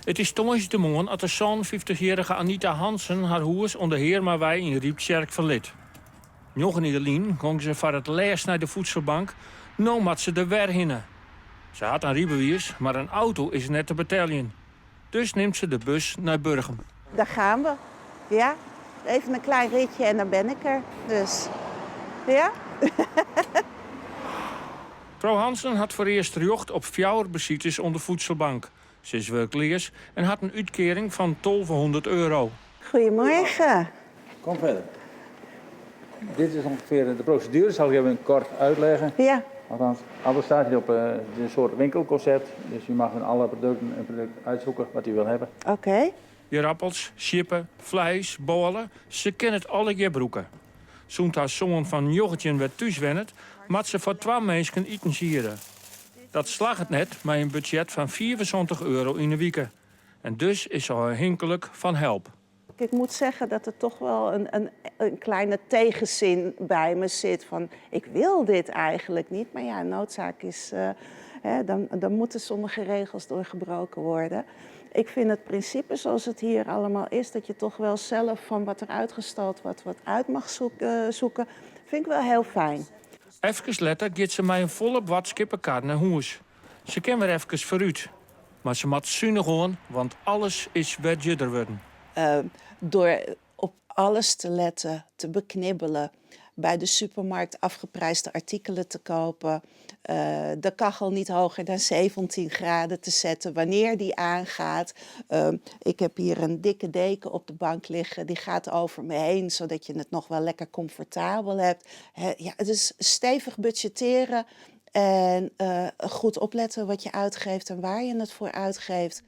Het is de morgen dat de 50-jarige Anita Hansen haar huis onder Heermawij in Rieptjerk verliet. Nog in Lien ging ze voor het laatst naar de voedselbank. Nou moet ze er weer heen. Ze had een rijbewijs, maar een auto is net te betalen. Dus neemt ze de bus naar Burgum. Daar gaan we. Ja, even een klein ritje en dan ben ik er. Dus, ja. Vrouw Hansen had voor eerst recht op 4 besites onder voedselbank. Ze is werkleers en had een uitkering van 1200 euro. Goedemorgen. Kom verder. Dit is ongeveer de procedure, zal ik even kort uitleggen. Ja. Althans, alles staat hier op een soort winkelconcept. Dus u mag van alle producten een product uitzoeken wat u wil hebben. Oké. Je appels, chippen, vlees, bollen, ze kennen het alle gebroeken. Zo'n haar zoon van joggetje werd thuiswennet, maar ze voor 2 mensen eten sieren. Dat slag het net met een budget van 74 euro in de week. En dus is ze hinkelijk van help. Ik moet zeggen dat er toch wel een kleine tegenzin bij me zit. Van, ik wil dit eigenlijk niet. Maar ja, noodzaak is... dan moeten sommige regels doorgebroken worden. Ik vind het principe zoals het hier allemaal is... dat je toch wel zelf van wat er uitgestald wat uit mag zoeken... vind ik wel heel fijn. Even later gaat ze met een volle bad kippenkaart naar huis. Ze kan weer even vooruit. Maar ze moet zuinig gaan, want alles is weer duurder worden. Door op alles te letten, te beknibbelen... bij de supermarkt afgeprijsde artikelen te kopen... de kachel niet hoger dan 17 graden te zetten wanneer die aangaat. Ik heb hier een dikke deken op de bank liggen. Die gaat over me heen, zodat je het nog wel lekker comfortabel hebt. Ja, het is stevig budgetteren en goed opletten wat je uitgeeft en waar je het voor uitgeeft.